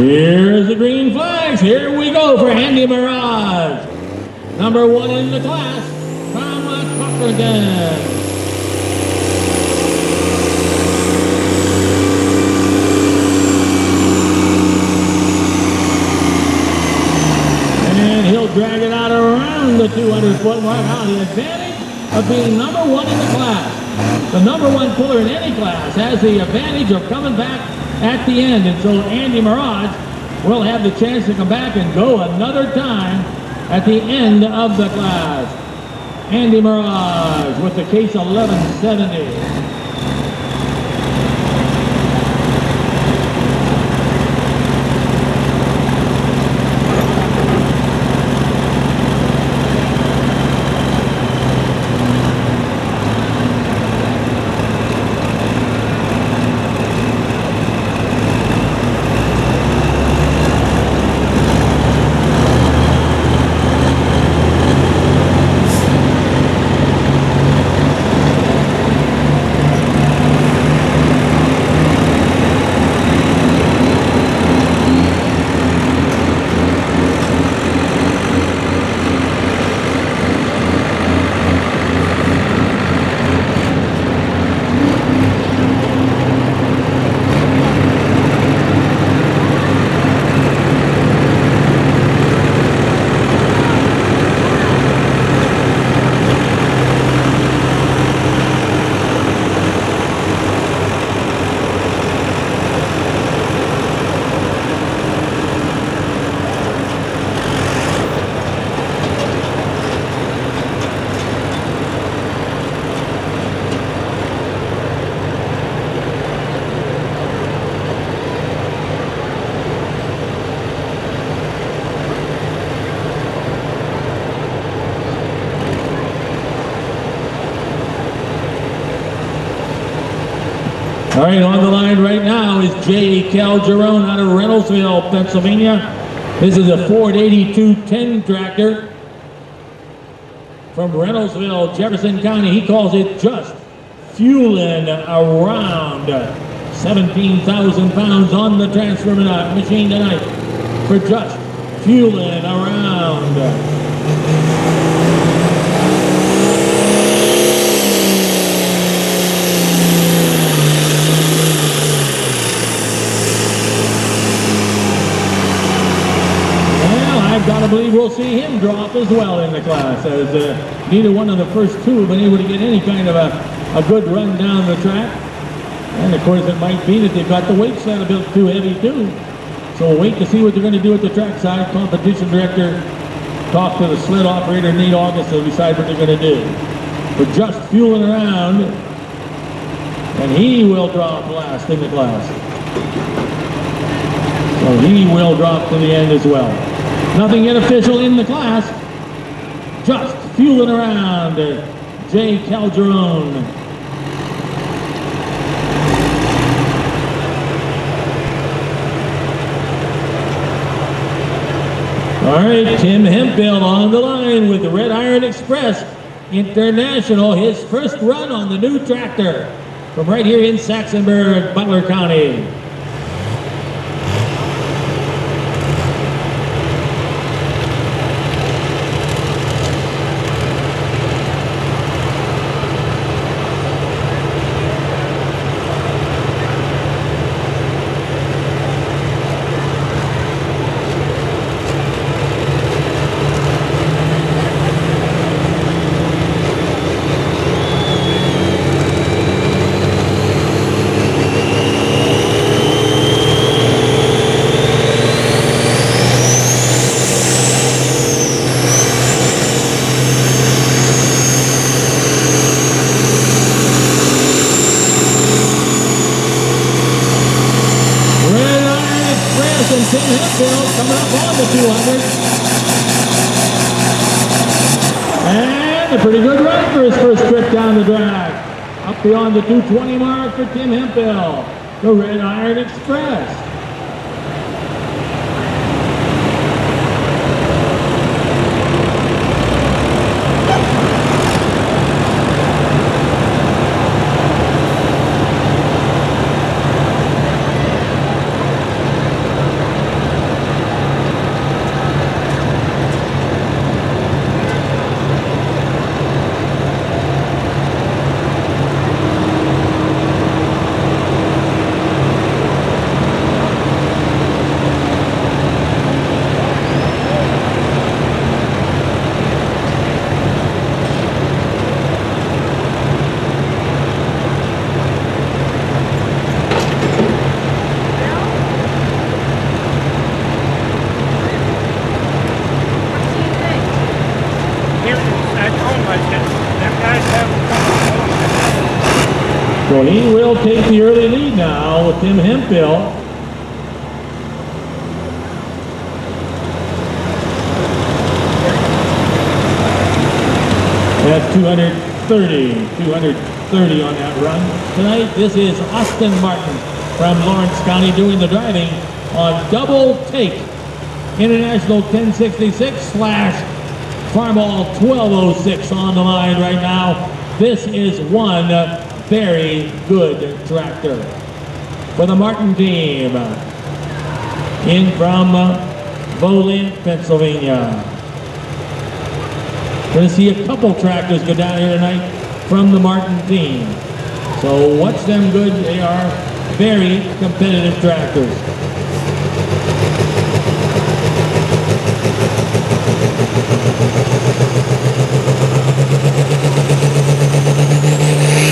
Here's the green flags. Here we go for Andy Mirage. Number 1 in the class from Tuckerton. And he'll drag it out around the 200-foot mark. Now the advantage of being number 1 in the class. The number 1 puller in any class has the advantage of coming back at the end. And so Andy Mirage will have the chance to come back and go another time at the end of the class. Andy Mirage with the case 1170. All right, on the line right now is Jay Calderon out of Reynoldsville, Pennsylvania. This is a Ford 8210 tractor from Reynoldsville, Jefferson County. He calls it just fueling around. 17,000 pounds on the transfer machine tonight for just fueling around. I believe we'll see him drop as well in the class, as neither one of the first two have been able to get any kind of a good run down the track. And of course it might be that they've got the weight set a bit too heavy too. So we'll wait to see what they're going to do at the trackside. Competition director talked to the sled operator Nate August to decide what they're going to do. But just fueling around, and he will drop last in the class. So he will drop to the end as well. Nothing yet official in the class. Just fueling around. Jay Calderon. All right, Tim Hemphill on the line with the Red Iron Express International. His first run on the new tractor from right here in Saxonburg, Butler County. Tim Hemphill coming up on the 200. And a pretty good run for his first trip down the drag. Up beyond the 220 mark for Tim Hemphill, the Red Iron Express. So he will take the early lead now with Tim Hemphill. That's 230 on that run. Tonight, this is Austin Martin from Lawrence County doing the driving on Double Take International 1066 / Farmall 1206 on the line right now. This is one very good tractor for the Martin team in from Volent, Pennsylvania. Going to see a couple tractors go down here tonight from the Martin team. So watch them good. They are very competitive tractors.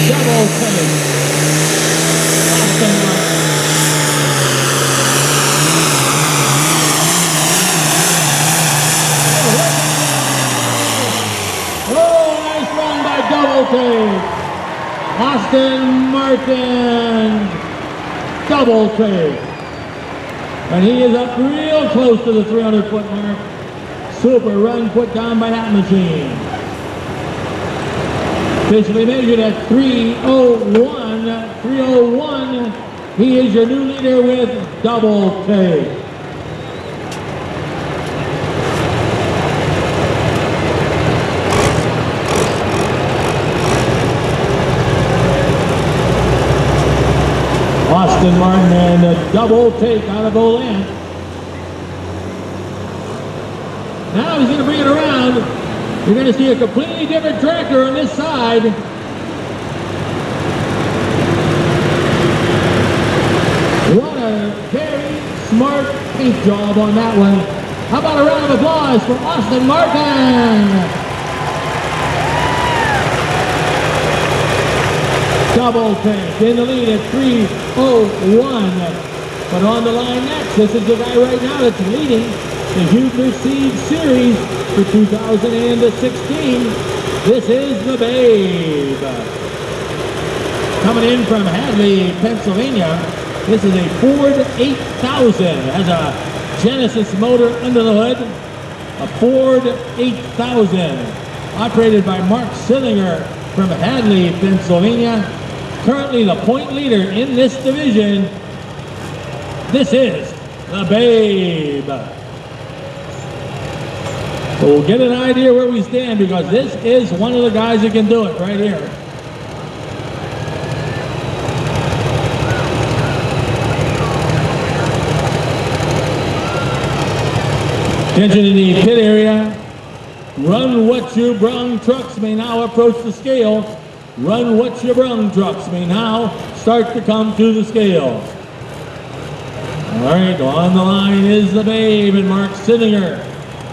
Double take. Austin Martin. Austin Martin, double take. And he is up real close to the 300-foot mark. Super run put down by that machine. Officially measured at 3:01. He is your new leader with double take. Austin Martin and a double take out of Volent. Now he's going to bring it around. You're going to see a completely different tractor on this side. What a very smart paint job on that one. How about a round of applause for Austin Martin? Double take in the lead at 3:01. But on the line next, this is the guy right now that's leading the Huber Seed Series for 2016. This is the Babe. Coming in from Hadley, Pennsylvania. This is a Ford 8000. Has a Genesis motor under the hood. A Ford 8000. Operated by Mark Sillinger from Hadley, Pennsylvania. Currently the point leader in this division. This is the Babe. So we'll get an idea where we stand because this is one of the guys that can do it right here. Attention in the pit area. Run what you brung trucks may now approach the scale. Run what you brung trucks may now start to come to the scale. All right, on the line is the Babe and Mark Sillinger.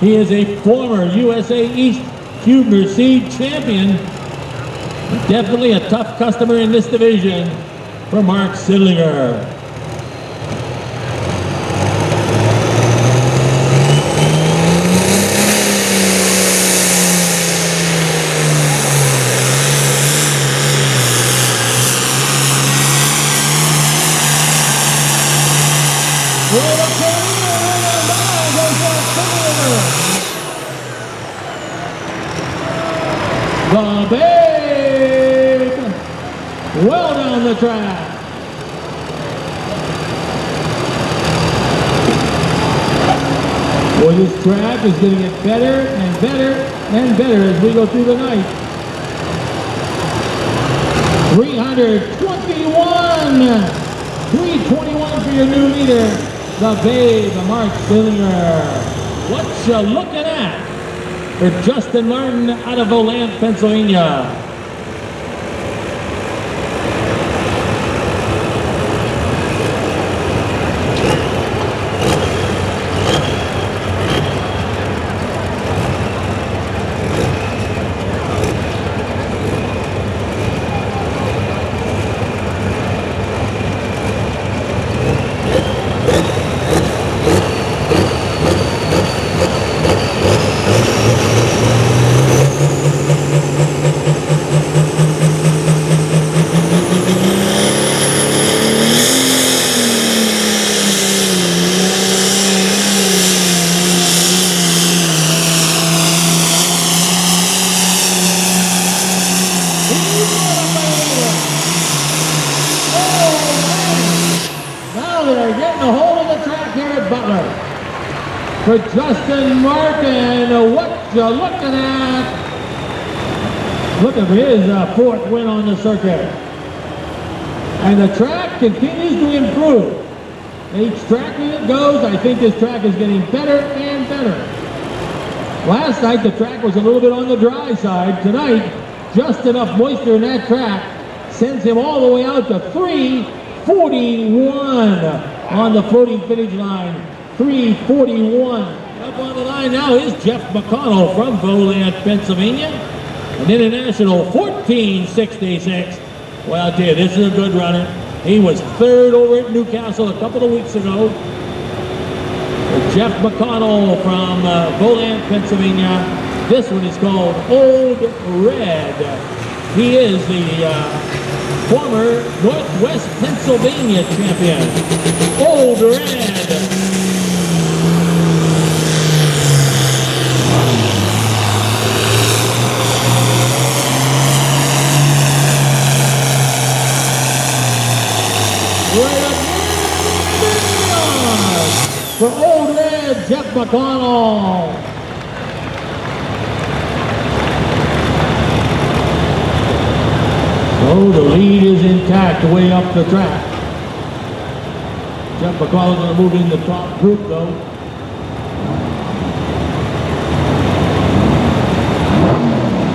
He is a former USA East Huber Seed champion. Definitely a tough customer in this division for Mark Sillinger. The Babe, well down the track. Well, this track is going to get better and better and better as we go through the night. 321 for your new leader, the Babe, Mark Sillinger. What you looking at for Justin Martin out of Volent, Pennsylvania? for Justin Martin. What you looking at? Looking for his fourth win on the circuit. And the track continues to improve. Each track that it goes, I think this track is getting better and better. Last night the track was a little bit on the dry side. Tonight, just enough moisture in that track sends him all the way out to 3:41 on the floating finish line. 3:41. Up on the line now is Jeff McConnell from Volant, Pennsylvania. An international 14:66. Well, I'll tell you, this is a good runner. He was third over at Newcastle a couple of weeks ago. Jeff McConnell from Volant, Pennsylvania. This one is called Old Red. He is the former Northwest Pennsylvania champion. Old Red. For Old Red, Jeff McConnell. So the lead is intact way up the track. Jeff McConnell's going to move in the top group though.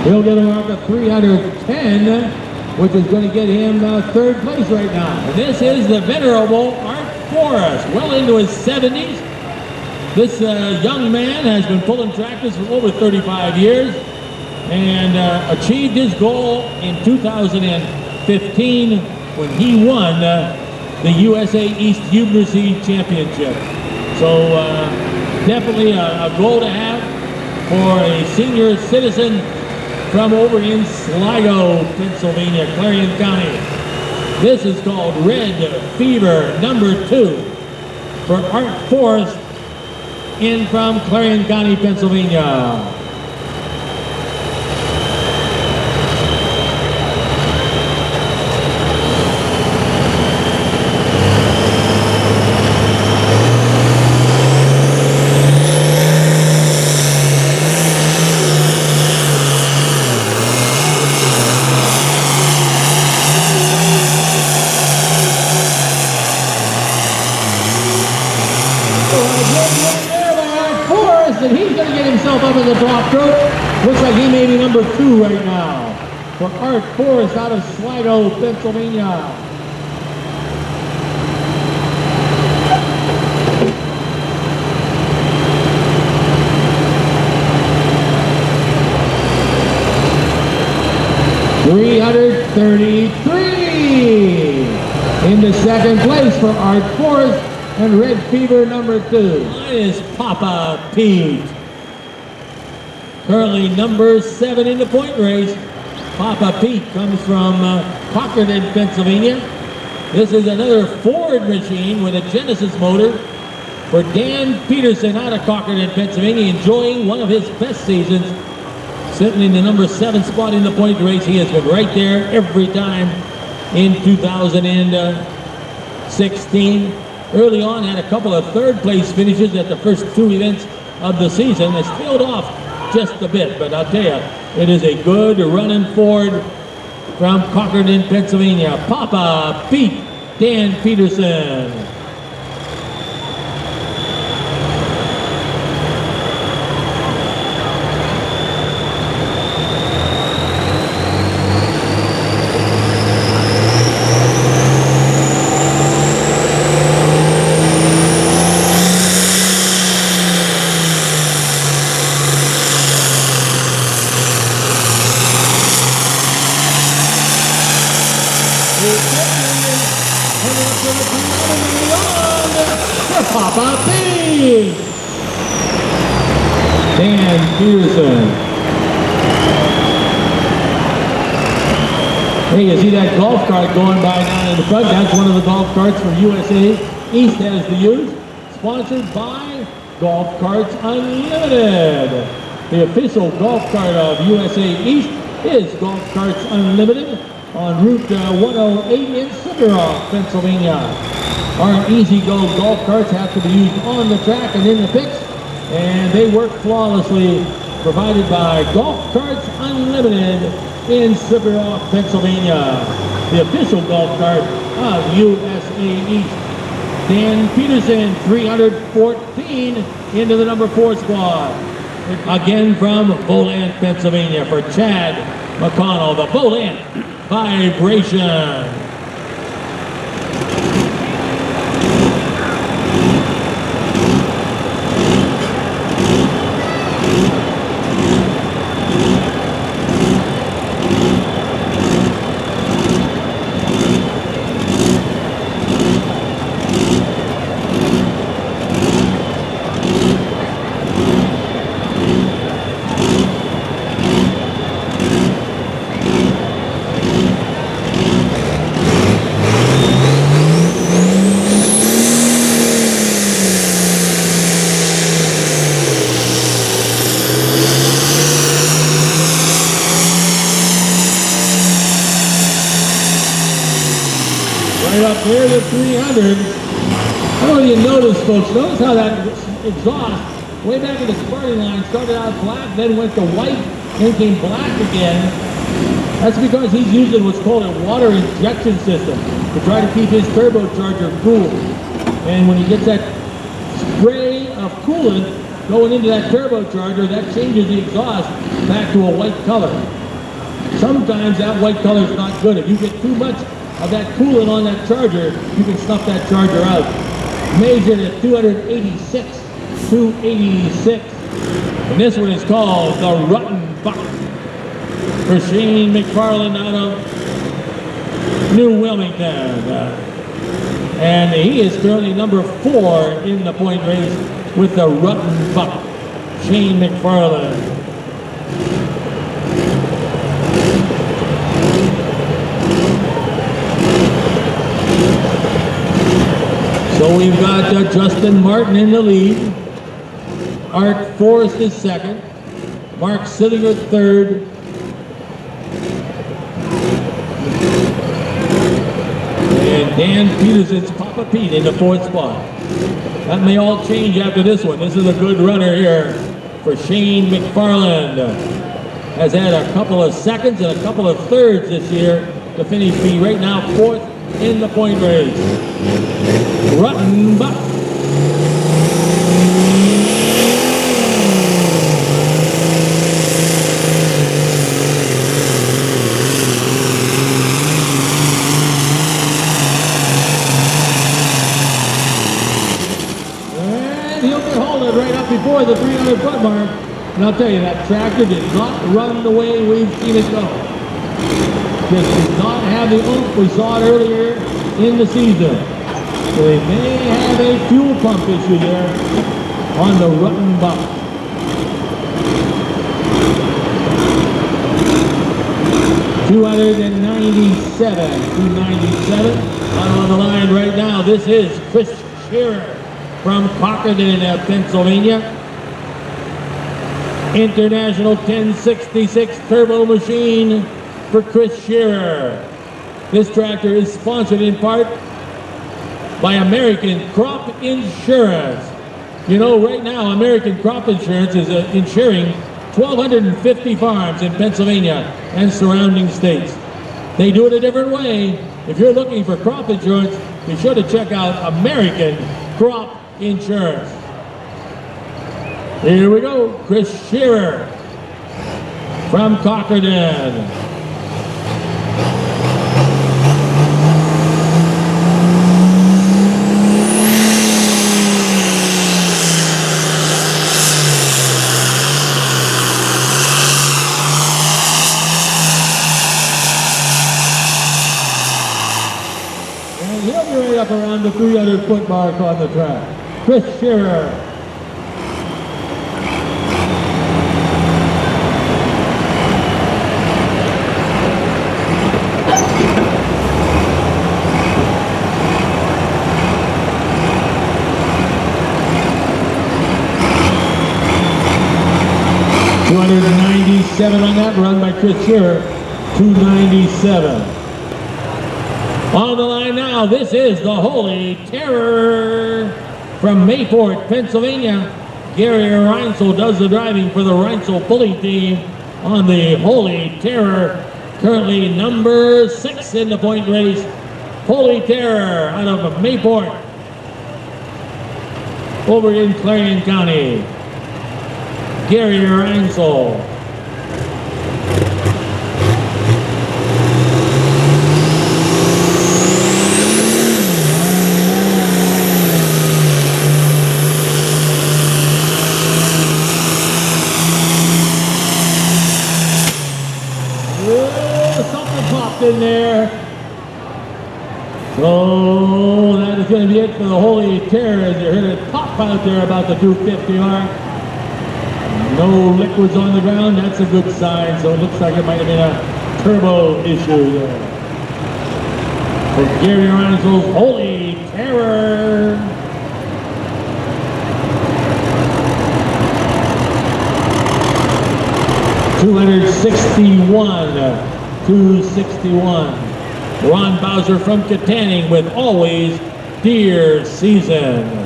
He'll get a mark of 310, which is going to get him third place right now. And this is the venerable Art Forrest, well into his 70s. This young man has been pulling tractors for over 35 years and achieved his goal in 2015 when he won the USA East Huber Seed Championship. So definitely a goal to have for a senior citizen from over in Sligo, Pennsylvania, Clarion County. This is called Red Fever #2 for Art Forrest in from Clarion County, Pennsylvania. And he's going to get himself up in the top group. Looks like he may be #2 right now for Art Forrest out of Sligo, Pennsylvania. $333 into second place for Art Forrest. And Red Fever #2 is Papa Pete. Currently #7 in the point race. Papa Pete comes from Cockerton, Pennsylvania. This is another Ford machine with a Genesis motor for Dan Peterson out of Cockerton, Pennsylvania, enjoying one of his best seasons. Sitting in the #7 spot in the point race. He has been right there every time in 2016. Early on, had a couple of third place finishes at the first 2 events of the season. Has tailed off just a bit, but I'll tell you, it is a good running Ford from Cockerton, Pennsylvania. Papa Pete, Dan Peterson. Papa Pete! Dan Peterson. Hey, you see that golf cart going by down in the front? That's one of the golf carts from USA East has to use. Sponsored by Golf Carts Unlimited. The official golf cart of USA East is Golf Carts Unlimited on Route 108 in Sugar Rock, Pennsylvania. Our Easy Go golf carts have to be used on the track and in the pits and they work flawlessly, provided by Golf Carts Unlimited in Slippery Rock, Pennsylvania, the official golf cart of USA East. Dan Peterson, 314 into the number 4 squad. Again from Volant, Pennsylvania for Chad McConnell, the Volant Vibration. Up there, the 300. I don't know if you notice, folks. Notice how that exhaust, way back at the starting line, started out black, then went to white, then came black again. That's because he's using what's called a water injection system to try to keep his turbocharger cool. And when he gets that spray of coolant going into that turbocharger, that changes the exhaust back to a white color. Sometimes that white color is not good. If you get too much of that coolant on that charger, you can snuff that charger out. Measured at 286. And this one is called the Rotten Buck for Shane McFarland out of New Wilmington. And he is currently number 4 in the point race with the Rotten Buck, Shane McFarland. So we've got Justin Martin in the lead. Art Forrest is second. Mark Sillinger third. And Dan Peterson's Papa Pete in the 4th spot. That may all change after this one. This is a good runner here for Shane McFarland. Has had a couple of seconds and a couple of thirds this year to finish be right now 4th in the point race. Rotten Buck. And he'll be holding right up before the 300-foot mark. And I'll tell you, that tractor did not run the way we've seen it go. Just did not have the oomph we saw it earlier in the season. So they may have a fuel pump issue there on the Rotten Buck. $297 out on the line right now. This is Chris Shearer from Cockerton, Pennsylvania. International 1066 turbo machine for Chris Shearer. This tractor is sponsored in part by American Crop Insurance. You know, right now, American Crop Insurance is insuring 1,250 farms in Pennsylvania and surrounding states. They do it a different way. If you're looking for crop insurance, be sure to check out American Crop Insurance. Here we go, Chris Shearer from Cockerton. He'll be right up around the 300-foot mark on the track. Chris Shearer. $297 on that run by Chris Shearer. 297. On the line now, this is the Holy Terror from Mayport, Pennsylvania. Gary Reinsel does the driving for the Reinsel Pulley team on the Holy Terror. Currently number 6 in the point race. Holy Terror out of Mayport over in Clarion County. Gary Reinsel. Something popped in there. So that is going to be it for the Holy Terror as you heard it pop out there about the 250 mark. No liquids on the ground, that's a good sign. So it looks like it might have been a turbo issue there. For Gary Reinsel's Holy Terror. $261. Ron Bowser from Katanning with Always Deer Season.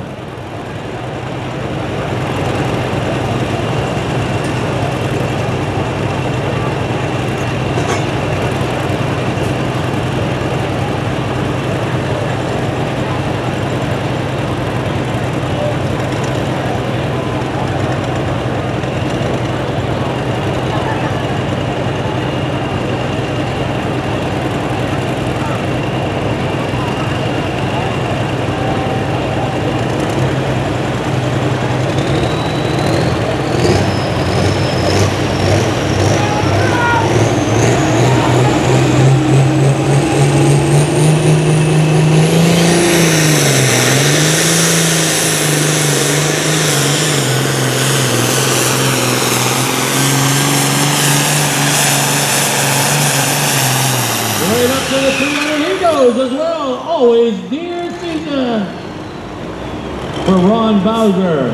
As well, Always Deer Season for Ron Bowser.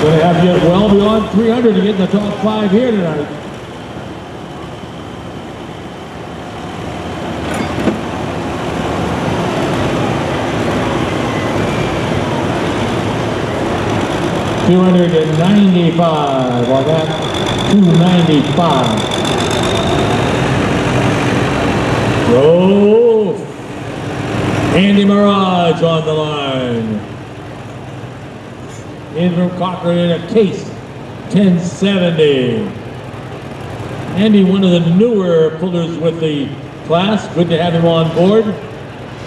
Going to have you well beyond 300 to get in the top 5 here tonight. $295 on that. 295. So, Andy Mirage on the line. In from Cochrane in a case, 1070. Andy, one of the newer pullers with the class. Good to have him on board.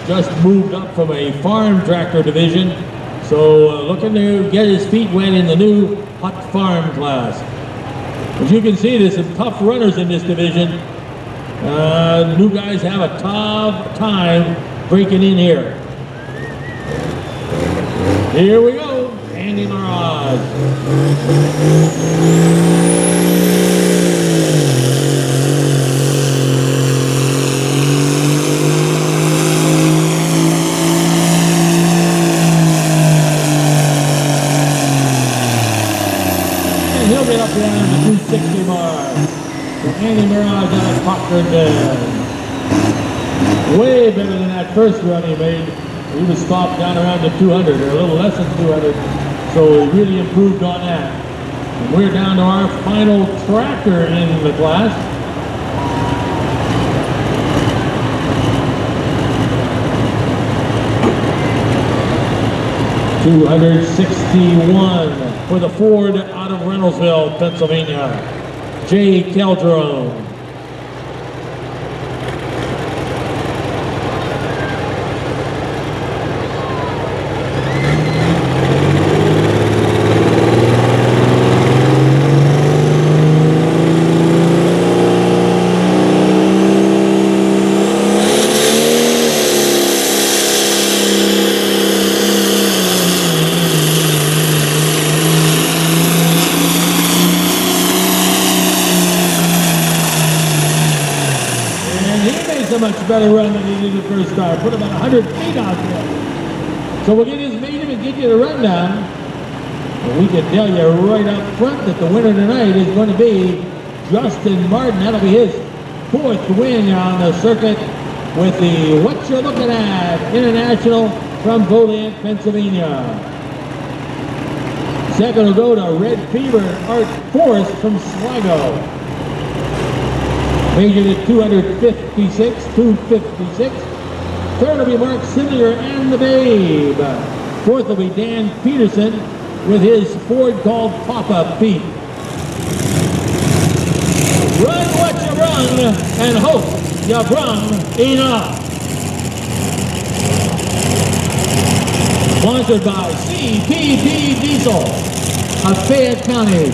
Just moved up from a farm tractor division. So looking to get his feet wet in the new hot farm class. As you can see, there's some tough runners in this division. New guys have a tough time breaking in here. Here we go, Andy Mirage. And he'll get up there on the 260 mark. Andy Mirage out of Cochrane. Way better than that first run he made. He was stopped down around the 200, or a little less than 200. So he really improved on that. And we're down to our final tractor in the class. $261 for the Ford out of Reynoldsville, Pennsylvania. Jay Calderon. A much better run than he did the first start. Put about 100 feet out there. So we'll get his medium and get you the rundown. And we can tell you right up front that the winner tonight is going to be Justin Martin. That'll be his 4th win on the circuit with the What You're Looking At International from Boliant, Pennsylvania. Second will go to Red Fever Art Forrest from Sligo. Majored at 256. Third will be Mark Sillier and the Babe. Fourth will be Dan Peterson with his Ford called Papa Pete. Run what you run and hope you've run enough. Sponsored by CPP Diesel of Fayette County.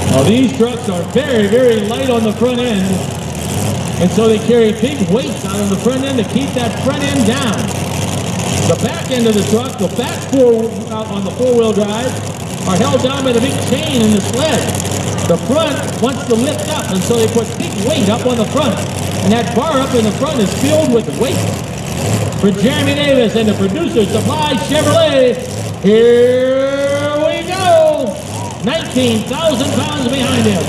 Now these trucks are very, very light on the front end, and so they carry big weights out on the front end to keep that front end down. The back end of the truck, the back four on the four-wheel drive, are held down by the big chain in the sled. The front wants to lift up, and so they put big weight up on the front, and that bar up in the front is filled with weight. For Jeremy Davis and the producer, Supply Chevrolet, here we go! 19,000 pounds behind him.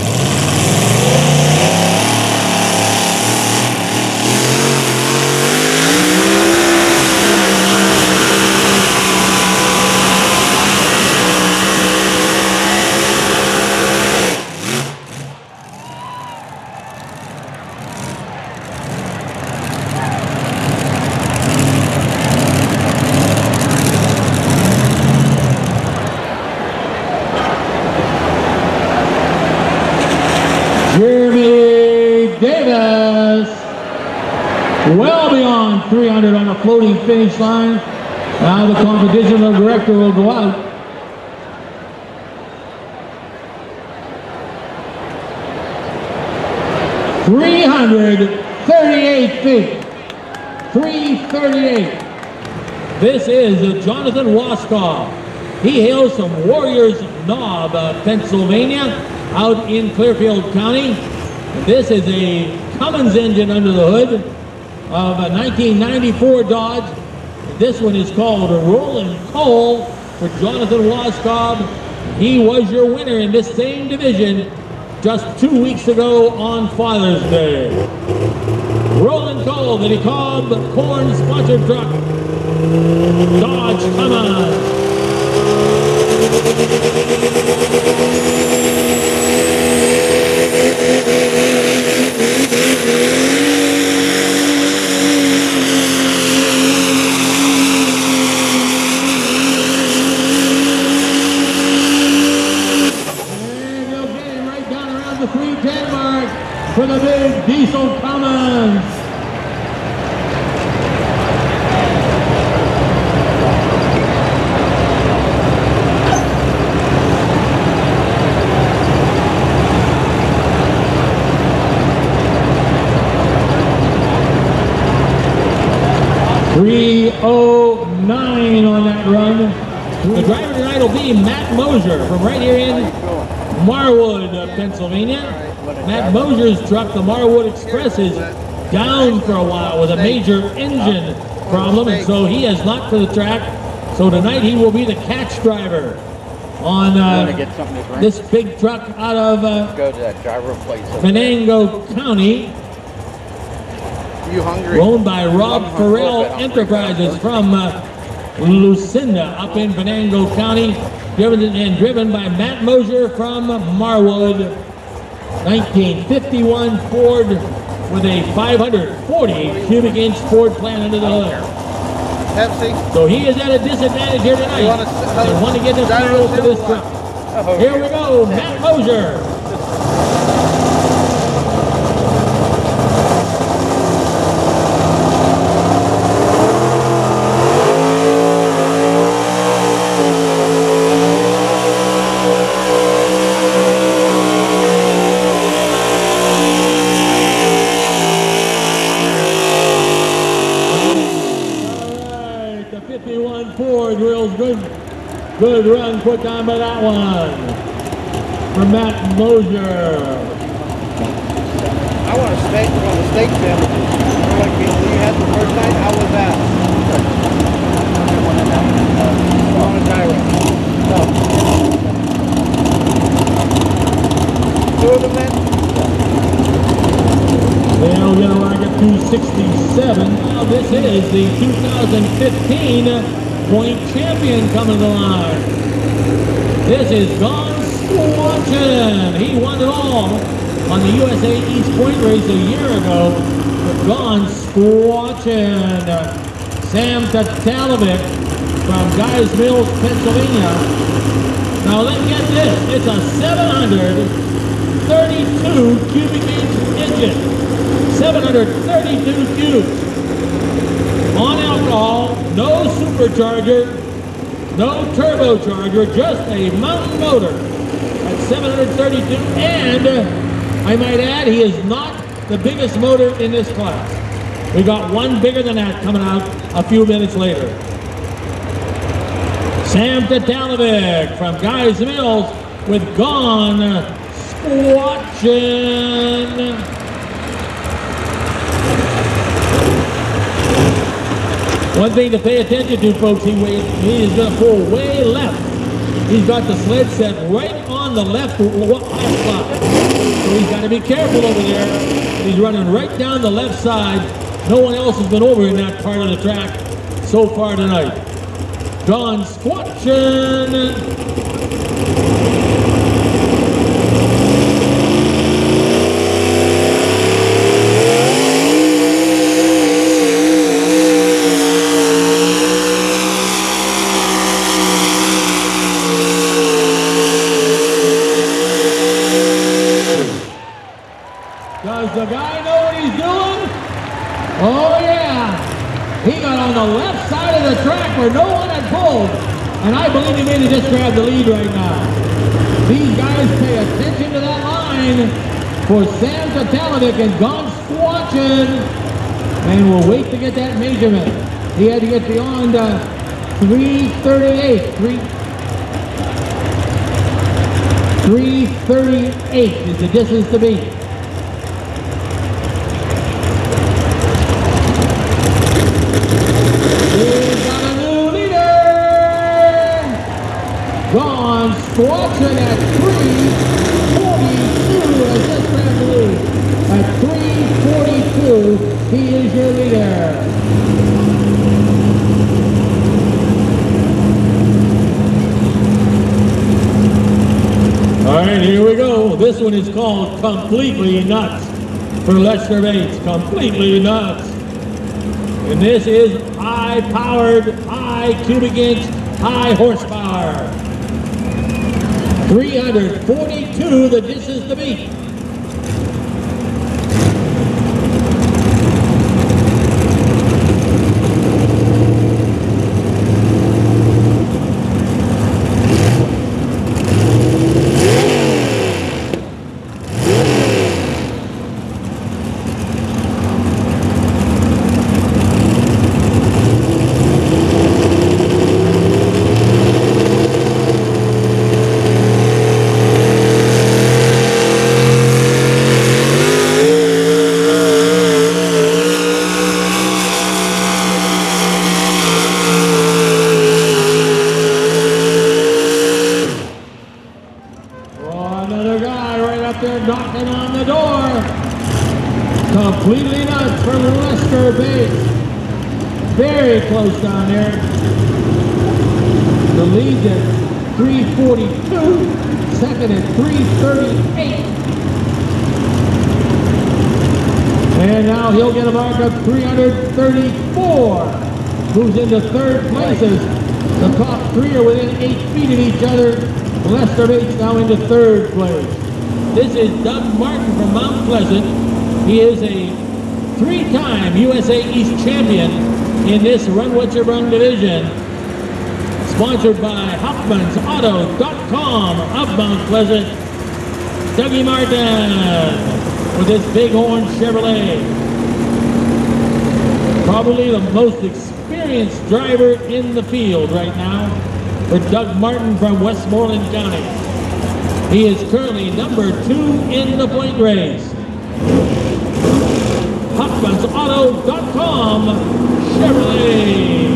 Jeremy Davis, well beyond 300 on the floating finish line. Now the competition director will go out. .338 feet. 338. This is Jonathan Waskoff. He hails from Warriors Knob, Pennsylvania, out in Clearfield County. This is a Cummins engine under the hood of a 1994 Dodge. This one is called a Rollin' Coal for Jonathan Waskoff. He was your winner in this same division just 2 weeks ago on Father's Day. Rollin' Coal, the DeKalb Corn sponsored truck. Dodge Cummins. The 310 mark for the big diesel Cummins. .309 on that run. The driver tonight will be Matt Mosier from right here in Marwood, Pennsylvania. Matt Mosier's truck, the Marwood Express, is down for a while with a major engine problem, and so he has not to the track. So tonight he will be the catch driver on this big truck out of Venango County. Owned by Rob Farrell Enterprises from Lucinda up in Venango County, driven by Matt Mosier from Marwood. 1951 Ford with a 540 cubic inch Ford plant under the hood. Pepsi. So he is at a disadvantage here tonight. They want to get this fuel for this truck. Here we go, Matt Mosier. Ford real good run put down by that one from Matt Mosier. I want a steak from the steak sandwiches. Like you had the first night, how was that? 267. Now this is the 2015 point champion coming to the line. This is Gone Squatchin'. He won it all on the USA East Point race a year ago. But Gone Squatchin'. Sam Tatalovic from Guys Mills, Pennsylvania. Now let's get this. It's a 732 cubic inch engine. 732 cubes. On alcohol, no supercharger, no turbocharger, just a mountain motor at 732. And I might add, he is not the biggest motor in this class. We got one bigger than that coming out a few minutes later. Sam Tatalovic from Guys Mills with Gone Squatchin'. One thing to pay attention to, folks, he is going to pull way left. He's got the sled set right on the left side. So he's got to be careful over there. He's running right down the left side. No one else has been over in that part of the track so far tonight. Gone Squatchin'. Does the guy know what he's doing? Oh yeah! He got on the left side of the track where no one had pulled. And I believe he may have just grabbed the lead right now. These guys pay attention to that line for Sam Tatalovic and Gone Squatchin'. And we'll wait to get that measurement. He had to get beyond 338. 338 is the distance to beat. Gone Squatchin' at 3:42 as this grabbed the lead. At 3:42, he is your leader. All right, here we go. This one is called Completely Nuts for Lester Bates. Completely Nuts. And this is high-powered, high cubic inch, high horsepower. 342, the distance to beat. Knocking on the door. Completely Nuts from Lester Bates. Very close down there. The lead at 342. Second at 338. And now he'll get a mark of 334. Moves into third places. The top three are within 8 feet of each other. Lester Bates now into third place. This is Doug Martin from Mount Pleasant. He is a 3-time USA East champion in this Run What You Brung division. Sponsored by HoffmansAuto.com of Mount Pleasant. Dougie Martin with his Bighorn Chevrolet. Probably the most experienced driver in the field right now for Doug Martin from Westmoreland County. He is currently number 2 in the point race. HoffmansAuto.com Chevrolet.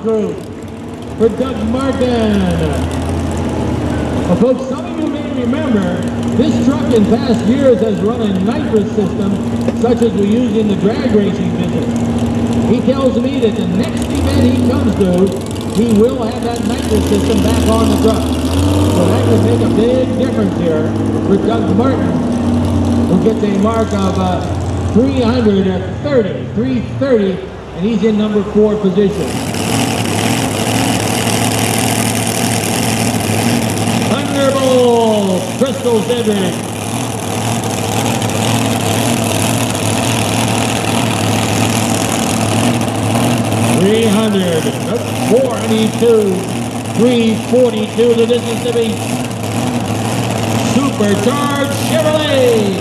crew for Doug Martin. Well, folks, some of you may remember this truck in past years has run a nitrous system such as we use in the drag racing business. He tells me that the next event he comes to, he will have that nitrous system back on the truck. So that could make a big difference here for Doug Martin, who gets a mark of 330, and he's in number 4 position. Thunderbolt, Crystal Cedric. $300, 492, 342 the distance to beat. Supercharged Chevrolet.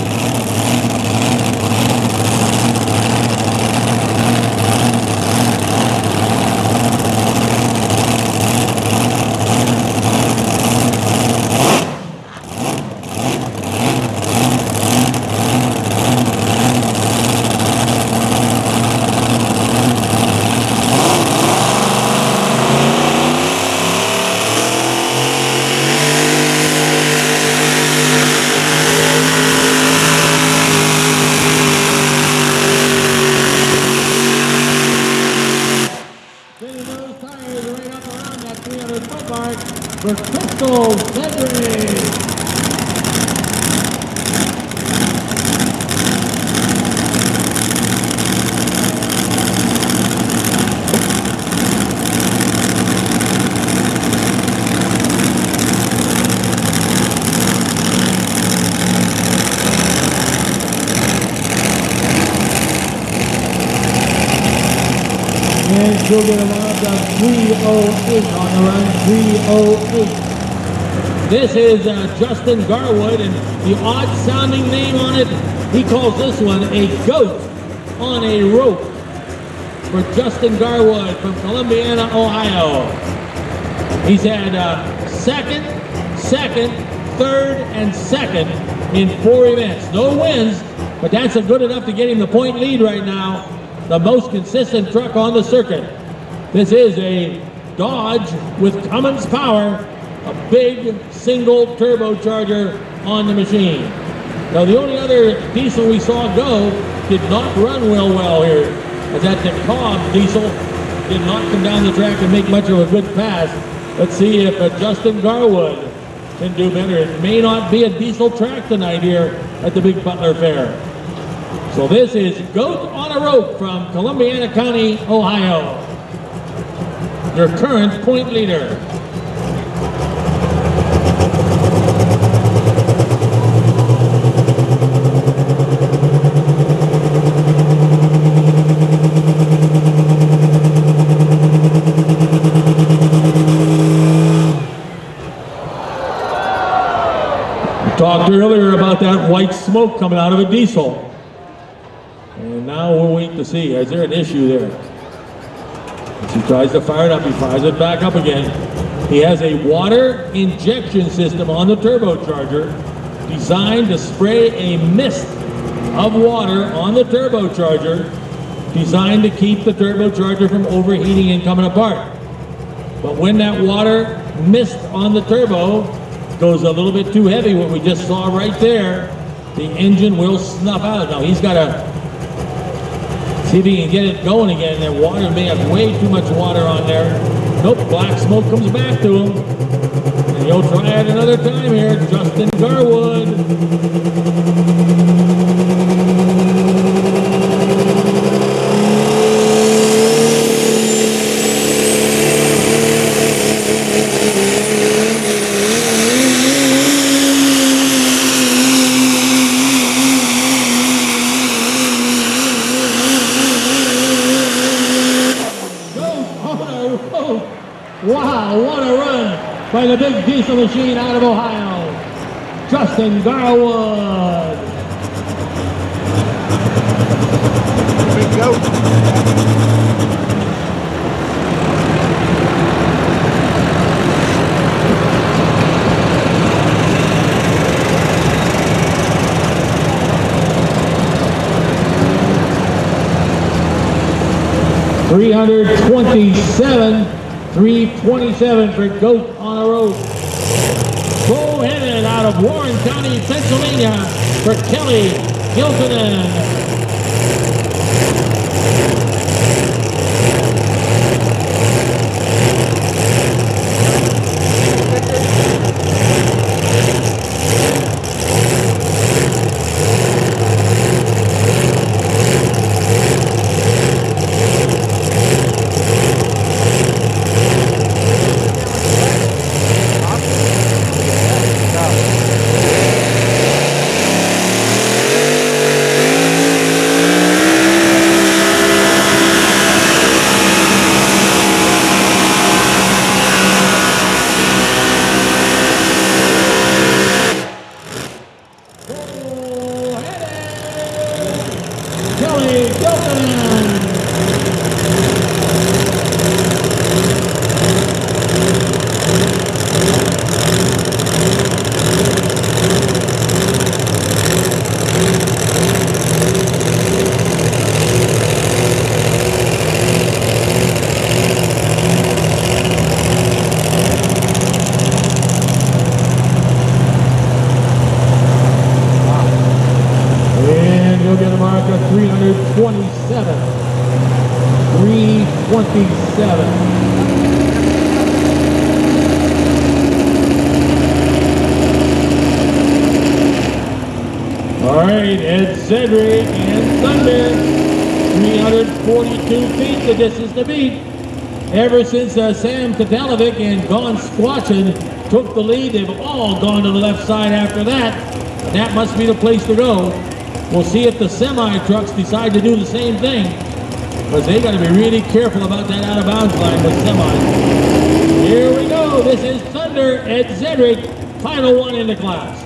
For Crystal Cedric. And she'll get a lot of 308 on the run, 308. This is Justin Garwood, and the odd-sounding name on it, he calls this one a goat on a rope for Justin Garwood from Columbiana, Ohio. He's had second, third, and second in 4 events. No wins, but that's good enough to get him the point lead right now. The most consistent truck on the circuit. This is a Dodge with Cummins power, a big single turbocharger on the machine. Now the only other diesel we saw go did not run well here, as that DeKalb diesel did not come down the track and make much of a good pass. Let's see if Justin Garwood can do better. It may not be a diesel track tonight here at the big Butler Fair. So this is Goat on a Rope from Columbiana County, Ohio. Your current point leader. We talked earlier about that white smoke coming out of a diesel. And now we'll wait to see. Is there an issue there? As he tries to fire it up, he fires it back up again. He has a water injection system on the turbocharger designed to spray a mist of water on the turbocharger, designed to keep the turbocharger from overheating and coming apart. But when that water mist on the turbo goes a little bit too heavy, what we just saw right there, the engine will snuff out. Now he's got to see if he can get it going again. That water may have way too much water on there. Nope, black smoke comes back to him. And he'll try it another time here. Justin Garwood. Wow, what a run by the big diesel machine out of Ohio, Justin Garwood. Big goat. 327, 327 for Goat on a rope. Bull-headed out of Warren County, Pennsylvania for Kelly Giltonen. Kelly Giltonen. And you'll get a mark of 327. 327. All right, Ed Cedric and Thunder. 342 feet the distance to beat. Ever since Sam Katalovic and Gone Squatchin took the lead, they've all gone to the left side after that. And that must be the place to go. We'll see if the semi-trucks decide to do the same thing. Because they got to be really careful about that out-of-bounds line with semis. Here we go. This is Thunder, Ed Cedric, final one in the class.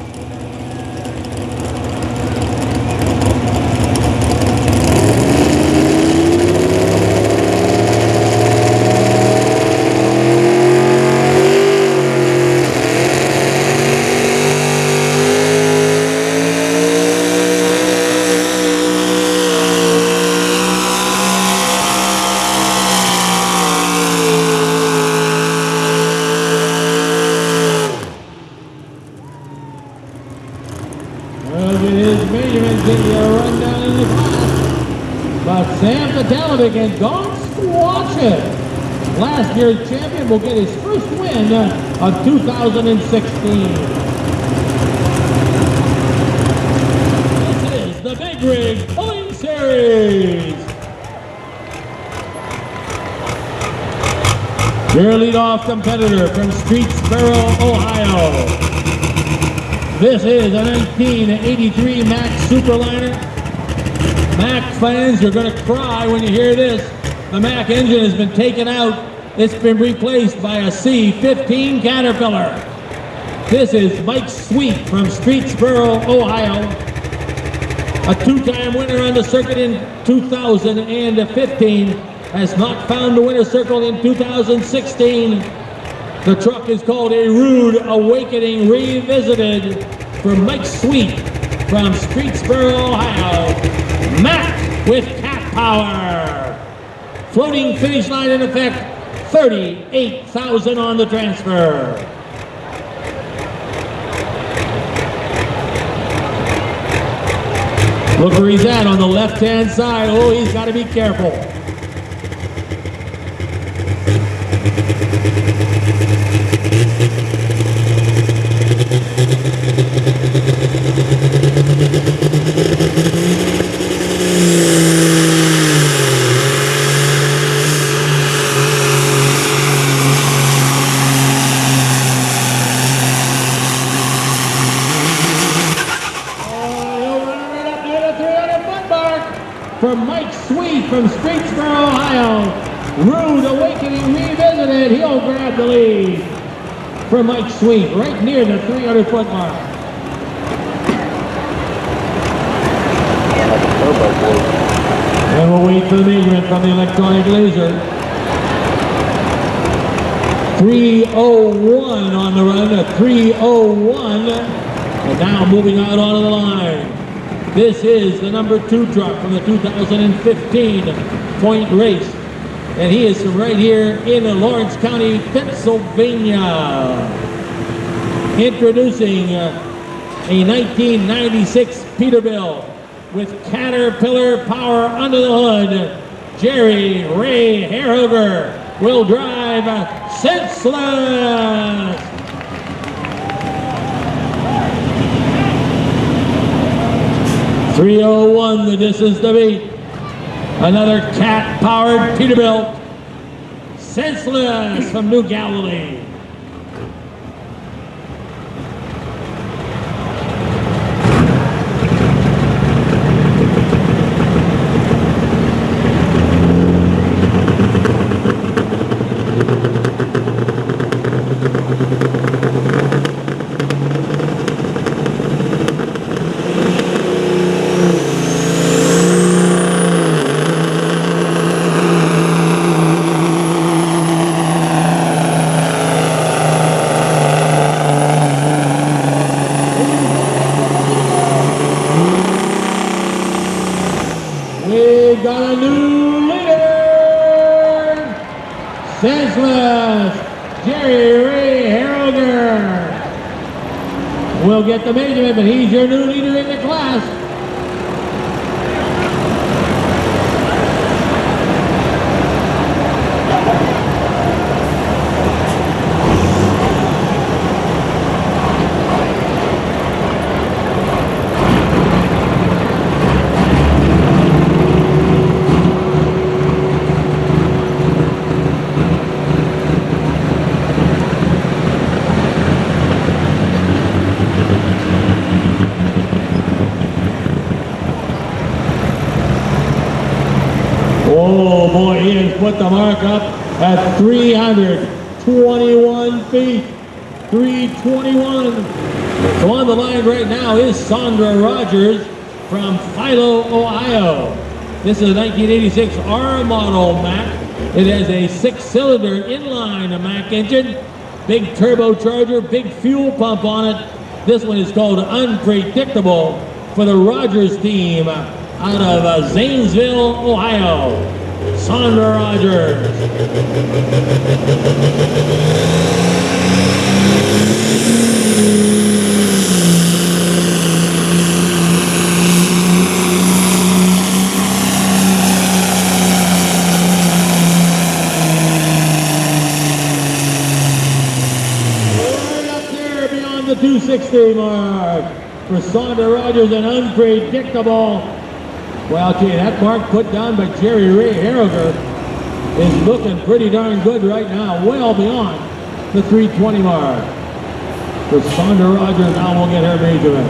Look at his measurements, give you a rundown in the class. But Sam Katalovic and Gone Squatchin, last year's champion, will get his first win of 2016. This is the Big Rig Point Series. Your leadoff competitor from Streetsboro, Ohio. This is a 1983 Mack Superliner. Mack fans, you're going to cry when you hear this. The Mack engine has been taken out. It's been replaced by a C-15 Caterpillar. This is Mike Sweet from Streetsboro, Ohio. A two-time winner on the circuit in 2015. Has not found the winner's circle in 2016. The truck is called a Rude Awakening Revisited for Mike Sweet from Streetsboro, Ohio. Mack with cat power. Floating finish line in effect, $38,000 on the transfer. Look where he's at on the left-hand side. Oh, he's got to be careful. For Mike Sweet from Streetsboro, Ohio. Rude Awakening Revisited. He'll grab the lead. For Mike Sweet, right near the 300-foot mark. And we'll wait for the measurement from the electronic laser. 3:01 on the run, a 3:01. And now moving out onto the line. This is the number 2 truck from the 2015 point race. and he is from right here in Lawrence County, Pennsylvania. Introducing a 1996 Peterbilt with Caterpillar power under the hood, Jerry Ray Hairhoger will drive Senseless. .301 the distance to beat. Another cat-powered Peterbilt, Senseless from New Galilee. We've got a new leader! Senseless, Jerry Ray Hairhoger will get the measurement, but he's your new leader in the class. Oh boy, he has put the mark up at 321 feet. 321. So on the line right now is Sandra Rogers from Philo, Ohio. This is a 1986 R model Mack. It has a 6-cylinder inline Mack engine, big turbocharger, big fuel pump on it. This one is called Unpredictable for the Rogers team out of Zanesville, Ohio. Sandra Rogers. Right up there beyond the 260 mark for Sandra Rogers and Unpredictable. Well, gee, that mark put down by Jerry Ray Hairhoger is looking pretty darn good right now, well beyond the 320 mark. For Sandra Rogers, now we'll get her measurement.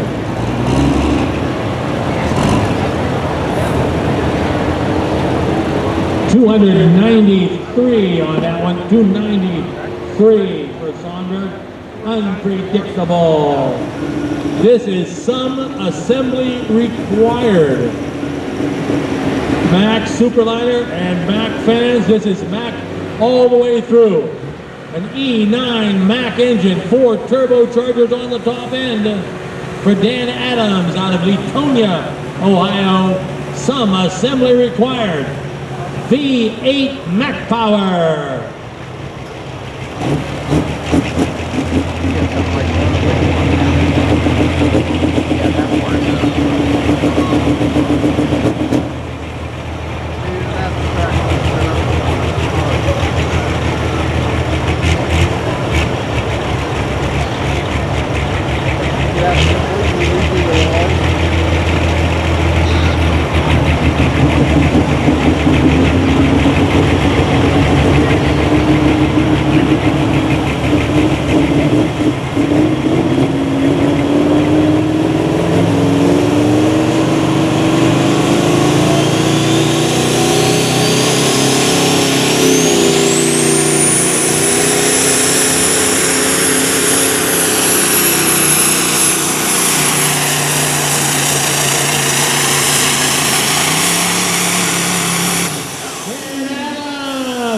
.293 on that one, 293 for Sandra. Unpredictable. This is some assembly required. Mack Superliner and Mack fans, this is Mack all the way through. An E9 Mack engine, 4 turbochargers on the top end for Dan Adams out of Latonia, Ohio. Some assembly required. V8 Mack power.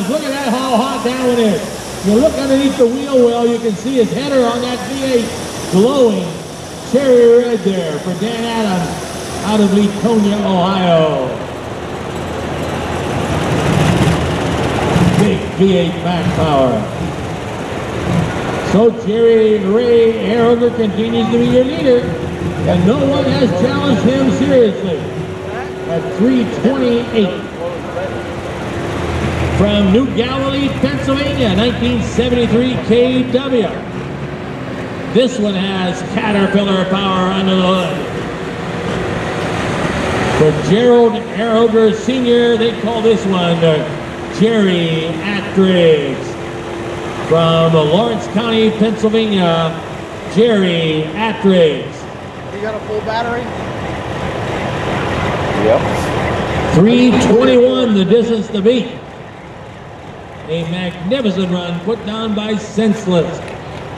Look at that, how hot that one is. You look underneath the wheel well, you can see his header on that V8 glowing cherry red there for Dan Adams out of Latonia, Ohio. big V8 back power. So Jerry Ray Airhooker continues to be your leader, and no one has challenged him seriously at 3:28. From New Galilee, Pennsylvania, 1973 KW. This one has Caterpillar power under the hood. For Gerald Airhooker Sr., they call this one Jerry Attridge. From Lawrence County, Pennsylvania, Jerry Attridge. You got a full battery? Yep. 3:21, the distance to beat. A magnificent run put down by Senseless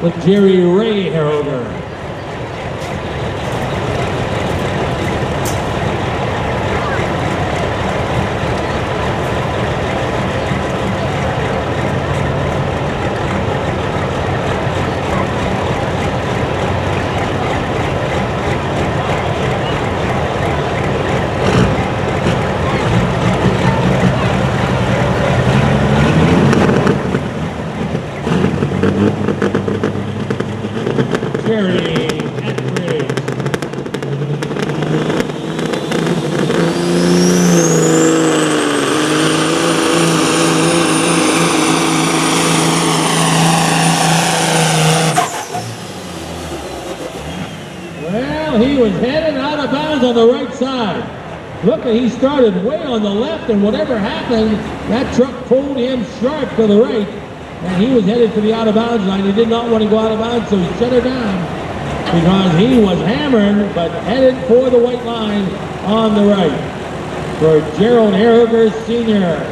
with Jerry Ray Airhooker. Jerry Attridge. Well, he was headed out of bounds on the right side. Look, he started way on the left, and whatever happened, that truck pulled him sharp to the right. And he was headed for the out-of-bounds line. He did not want to go out of bounds, so he shut her down because he was hammered, but headed for the white line on the right. For Gerald Airhooker Sr.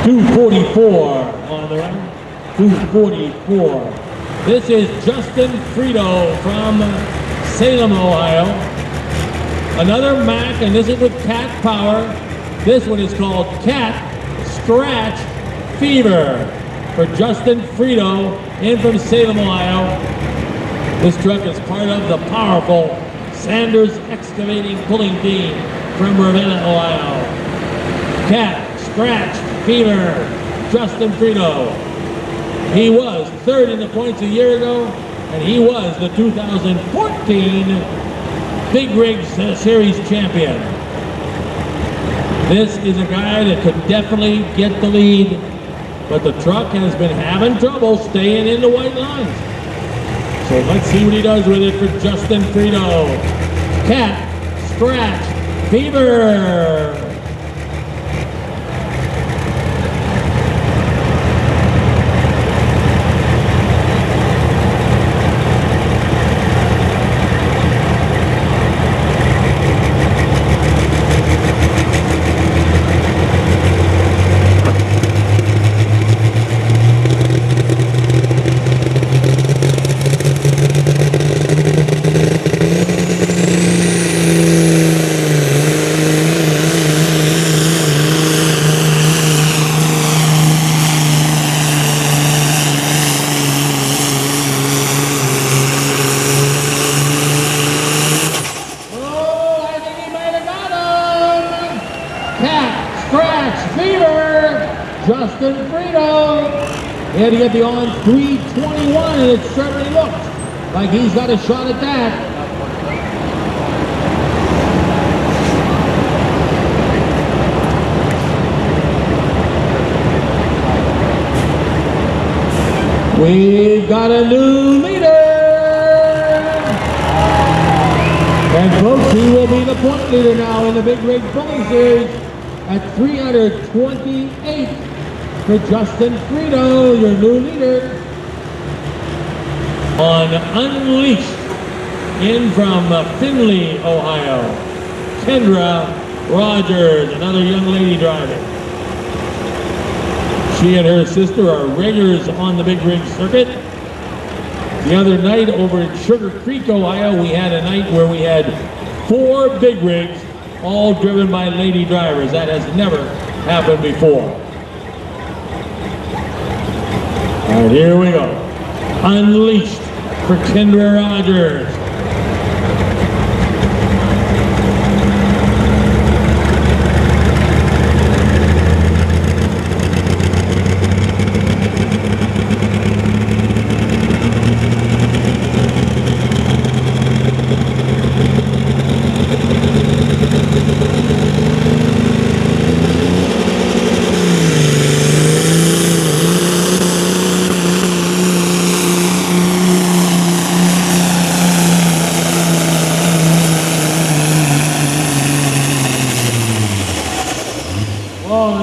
244 on the right. 244. This is Justin Frito from Salem, Ohio. Another Mac, and this is with Cat Power. This one is called Cat Scratch Fever for Justin Frito in from Salem, Ohio. This truck is part of the powerful Sanders Excavating Pulling Team from Ravenna, Ohio. Cat Scratch Fever, Justin Frito. He was third in the points a year ago, and he was the 2014 Big Rigs Series champion. This is a guy that could definitely get the lead, but the truck has been having trouble staying in the white lines. So let's see what he does with it for Justin Frito. Cat Scratch Fever. Justin Frito. He had to get beyond 321, and it certainly looked like he's got a shot at that. We've got a new leader. And folks, he will be the point leader now in the Big Rig Pulling Series at 328 for Justin Frito, your new leader. On Unleashed, in from Findlay, Ohio, Kendra Rogers, another young lady driving. She and her sister are regulars on the Big Rig circuit. The other night over in Sugar Creek, Ohio, we had a night where we had 4 Big Rigs, all driven by lady drivers. That has never happened before. All right, here we go. Unleashed for Kendra Rogers.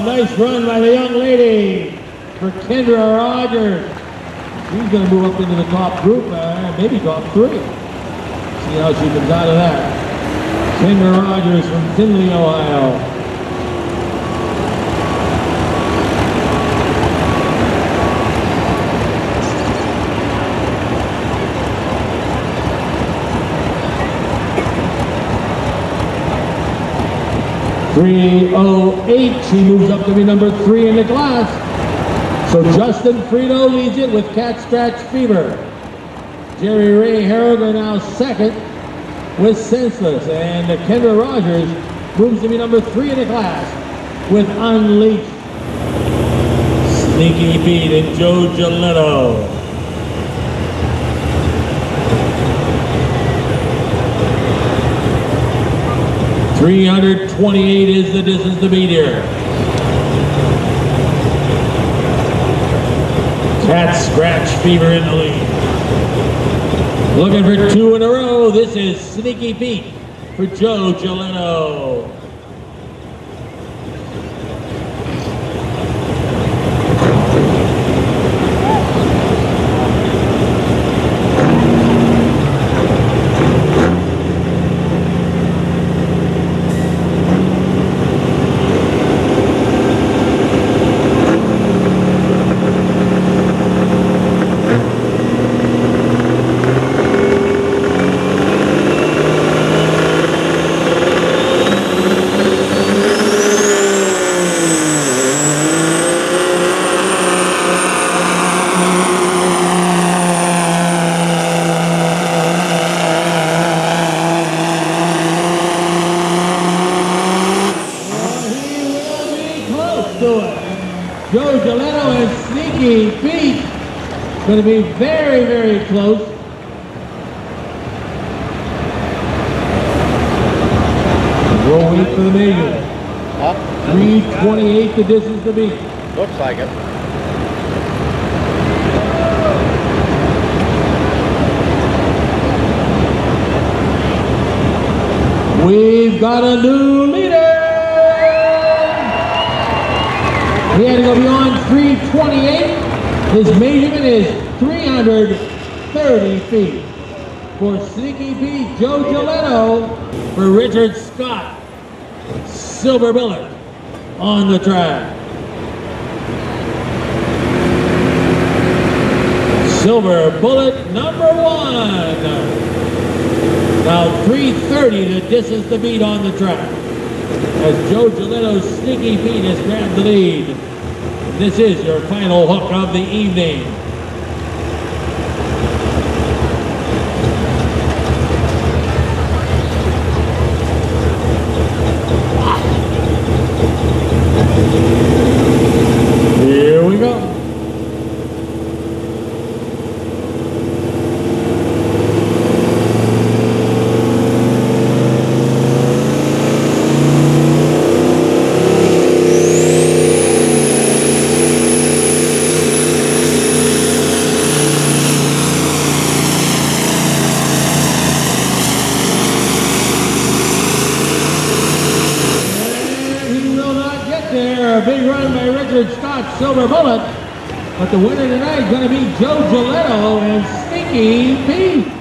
nice run by the young lady for Kendra Rogers. She's going to move up into the top group, maybe top 3. See how she comes out of that. Kendra Rogers from Findlay, Ohio. .308, she moves up to be number 3 in the class. So Justin Frito leads it with Cat Scratch Fever. Jerry Ray Harold are now second with Senseless. And Kendra Rogers moves to be number 3 in the class with Unleashed. Sneaky Pete and Joe Giletto. .328 is the distance to beat here. Cat Scratch Fever in the lead. Looking for 2 in a row. This is Sneaky Pete for Joe Giletto. Joe Giletto and Sneaky Pete going to be very, very close. We'll wait for the major. 328 the distance to beat. Looks like it. We've got a new leader. He had to go beyond 328. His measurement is 330 feet. For Sneaky Pete, Joe Giletto. For Richard Scott, Silver Bullet on the track. Silver Bullet number 1. Now 330 the distance to beat on the track. As Joe Giletto's Sneaky Pete has grabbed the lead. This is your final hook of the evening. Here we go. A big run by Richard Scott, Silver Bullet. But the winner tonight is going to be Joe Giletto and Sneaky Pete.